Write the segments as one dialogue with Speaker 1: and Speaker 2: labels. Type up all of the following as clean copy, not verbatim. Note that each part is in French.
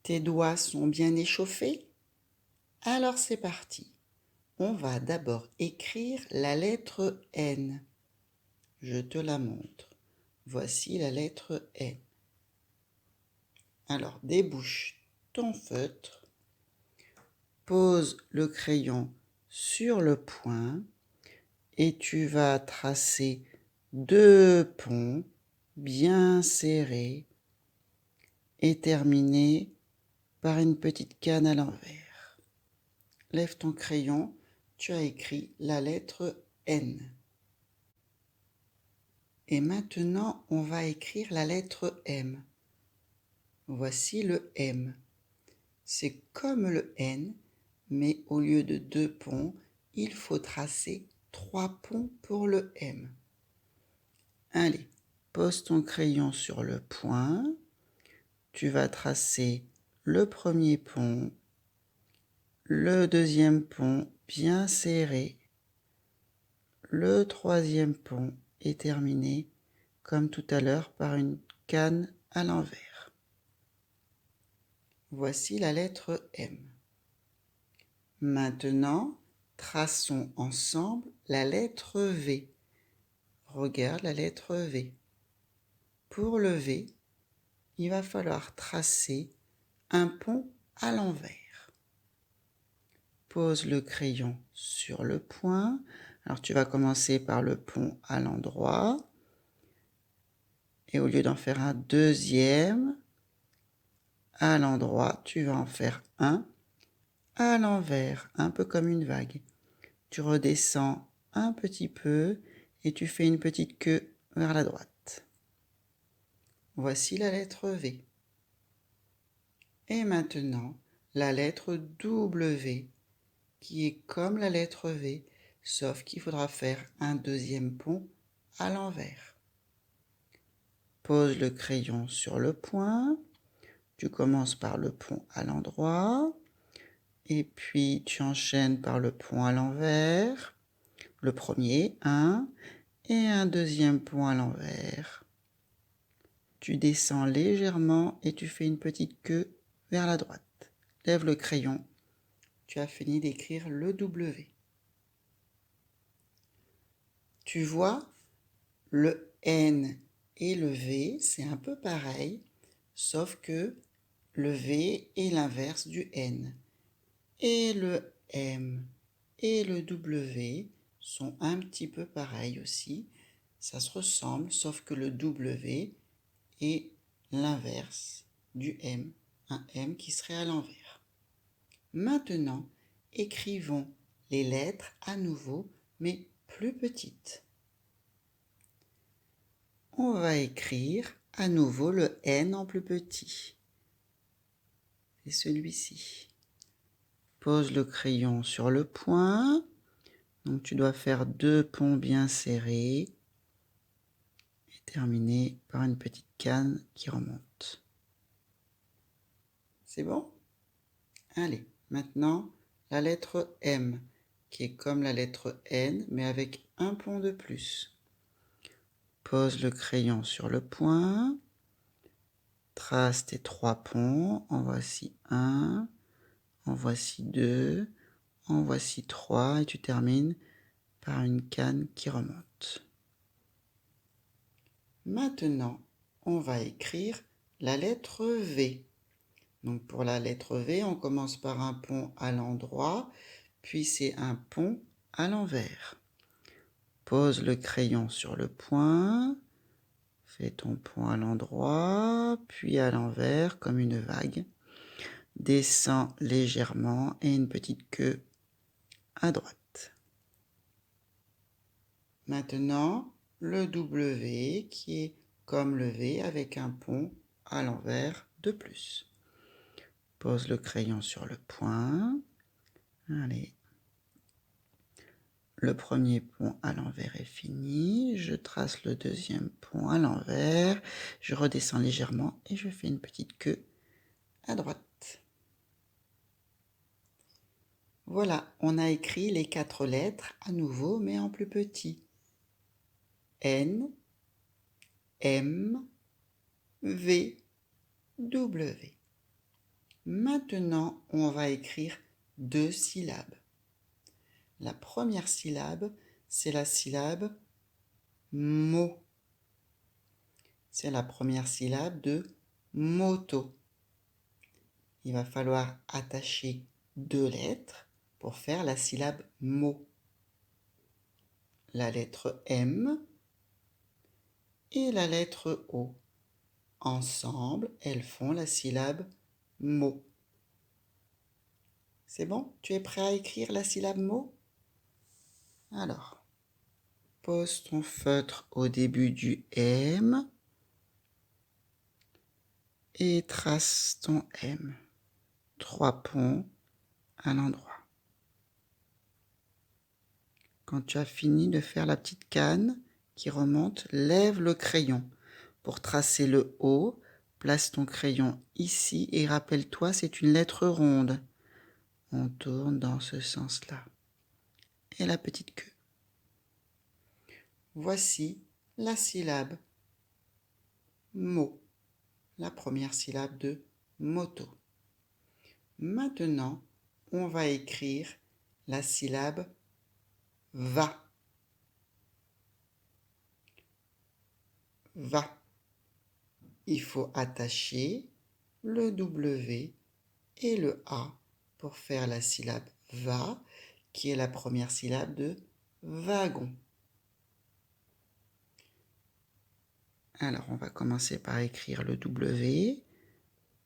Speaker 1: Tes doigts sont bien échauffés? Alors c'est parti. On va d'abord écrire la lettre N. Je te la montre. Voici la lettre N. Alors débouche ton feutre. Pose le crayon sur le point et tu vas tracer 2 ponts bien serrés et terminer par une petite canne à l'envers. Lève ton crayon, tu as écrit la lettre N. Et maintenant, on va écrire la lettre M. Voici le M. C'est comme le N, mais au lieu de 2 ponts, il faut tracer 3 ponts pour le M. Allez, pose ton crayon sur le point. Tu vas tracer le premier pont, le deuxième pont bien serré, le troisième pont est terminé comme tout à l'heure par une canne à l'envers. Voici la lettre M. Maintenant, traçons ensemble la lettre V. Regarde la lettre V. Pour le V, il va falloir tracer un pont à l'envers. Pose le crayon sur le point. Alors tu vas commencer par le pont à l'endroit. Et au lieu d'en faire un deuxième, à l'endroit, tu vas en faire un à l'envers, un peu comme une vague. Tu redescends un petit peu et tu fais une petite queue vers la droite. Voici la lettre V. Et maintenant, la lettre W, qui est comme la lettre V, sauf qu'il faudra faire un deuxième pont à l'envers. Pose le crayon sur le point. Tu commences par le pont à l'endroit. Et puis tu enchaînes par le pont à l'envers. Le premier, un. Et un deuxième pont à l'envers. Tu descends légèrement et tu fais une petite queue vers la droite. Lève le crayon. Tu as fini d'écrire le W. Tu vois, le N et le V, c'est un peu pareil, sauf que le V est l'inverse du N. Et le M et le W sont un petit peu pareils aussi. Ça se ressemble, sauf que le W est l'inverse du M, un M qui serait à l'envers. Maintenant, écrivons les lettres à nouveau, mais plus petites. On va écrire à nouveau le N en plus petit. C'est celui-ci. Pose le crayon sur le point. Donc tu dois faire 2 ponts bien serrés et terminer par une petite canne qui remonte. C'est bon? Allez, maintenant la lettre M, qui est comme la lettre N, mais avec un pont de plus. Pose le crayon sur le point. Trace tes 3 ponts. En voici un. En voici 2. En voici 3. Et tu termines par une canne qui remonte. Maintenant, on va écrire la lettre V. Donc pour la lettre V, on commence par un pont à l'endroit, puis c'est un pont à l'envers. Pose le crayon sur le point, fais ton pont à l'endroit, puis à l'envers comme une vague. Descends légèrement et une petite queue à droite. Maintenant, le W qui est comme le V avec un pont à l'envers de plus. Pose le crayon sur le point. Allez. Le premier pont à l'envers est fini. Je trace le deuxième pont à l'envers. Je redescends légèrement et je fais une petite queue à droite. Voilà, on a écrit les 4 lettres à nouveau, mais en plus petit. N, M, V, W. Maintenant, on va écrire 2 syllabes. La première syllabe, c'est la syllabe mo. C'est la première syllabe de moto. Il va falloir attacher 2 lettres pour faire la syllabe mo. La lettre M et la lettre O. Ensemble, elles font la syllabe mo. C'est bon? Tu es prêt à écrire la syllabe mo? Alors, pose ton feutre au début du M et trace ton M. 3 ponts à l'endroit. Quand tu as fini de faire la petite canne qui remonte, lève le crayon. Pour tracer le O, place ton crayon ici et rappelle-toi, c'est une lettre ronde. On tourne dans ce sens-là. Et la petite queue. Voici la syllabe mo, la première syllabe de moto. Maintenant, on va écrire la syllabe va. Va. Il faut attacher le W et le A pour faire la syllabe va, qui est la première syllabe de wagon. Alors, on va commencer par écrire le W.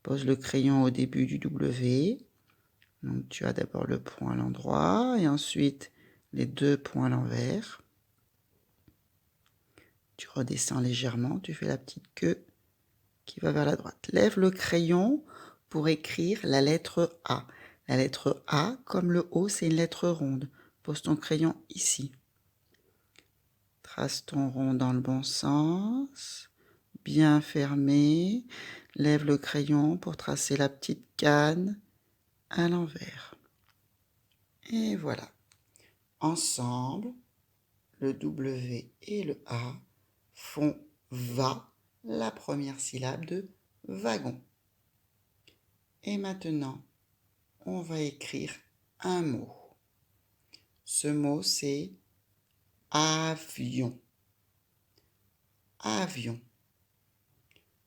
Speaker 1: Pose le crayon au début du W. Donc, tu as d'abord le point à l'endroit et ensuite les 2 points à l'envers. Tu redescends légèrement, tu fais la petite queue qui va vers la droite. Lève le crayon pour écrire la lettre A. La lettre A, comme le O, c'est une lettre ronde. Pose ton crayon ici. Trace ton rond dans le bon sens. Bien fermé. Lève le crayon pour tracer la petite canne à l'envers. Et voilà. Ensemble, le W et le A font va, la première syllabe de wagon. Et maintenant, on va écrire un mot. Ce mot, c'est avion. Avion.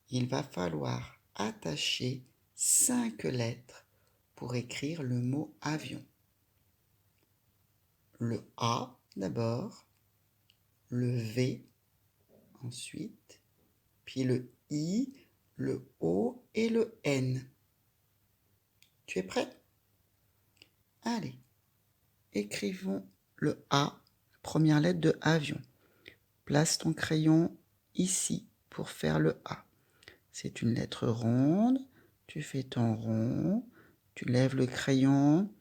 Speaker 1: Il va falloir attacher 5 lettres pour écrire le mot avion. Le A d'abord, le V ensuite, puis le I, le O et le N. Tu es prêt? Allez, écrivons le A, première lettre de avion. Place ton crayon ici pour faire le A. C'est une lettre ronde, tu fais ton rond, tu lèves le crayon,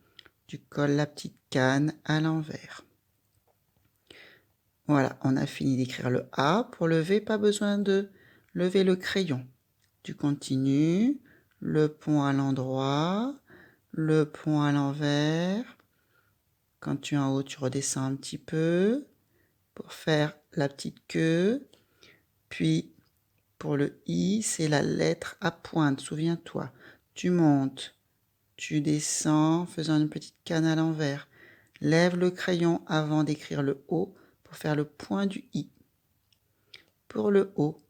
Speaker 1: tu colles la petite canne à l'envers. Voilà, on a fini d'écrire le A. Pour le V, pas besoin de lever le crayon. Tu continues, le pont à l'endroit, le pont à l'envers. Quand tu es en haut, tu redescends un petit peu pour faire la petite queue. Puis, pour le I, c'est la lettre à pointe, souviens-toi. Tu montes, tu descends en faisant une petite canne à l'envers. Lève le crayon avant d'écrire le O pour faire le point du I. Pour le O,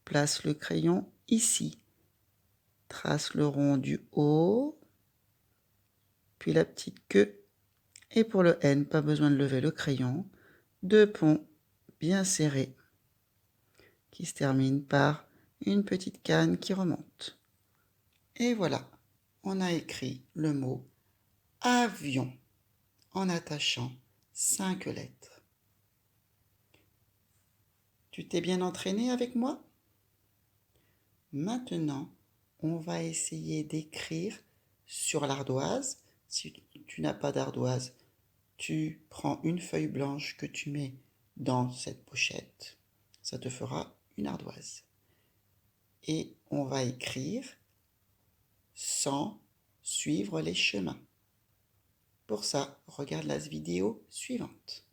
Speaker 1: place le crayon ici. Trace le rond du haut, puis la petite queue. Et pour le N, pas besoin de lever le crayon. 2 ponts bien serrés qui se terminent par une petite canne qui remonte. Et voilà, on a écrit le mot avion en attachant 5 lettres. Tu t'es bien entraîné avec moi? Maintenant, on va essayer d'écrire sur l'ardoise. Si tu n'as pas d'ardoise, tu prends une feuille blanche que tu mets dans cette pochette. Ça te fera une ardoise. Et on va écrire sans suivre les chemins. Pour ça, regarde la vidéo suivante.